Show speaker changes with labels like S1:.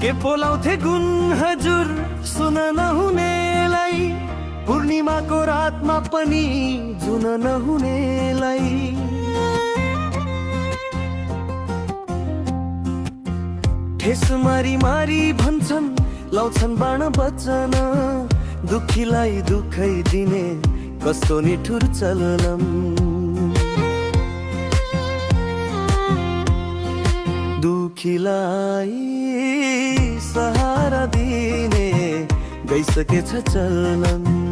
S1: के बोलाउँथे गुण हजुर सुन नहुनेलाई, पूर्णिमाको रातमा पनि जुन नहुनेलाई। ठेस मारी मारी भन्छन् लाउँछन् बाण बचन, दुखीलाई दुखै दिने कस्तो निठुर चलनम। दुखीलाई सहारा दिने गइसकेछ चलनम।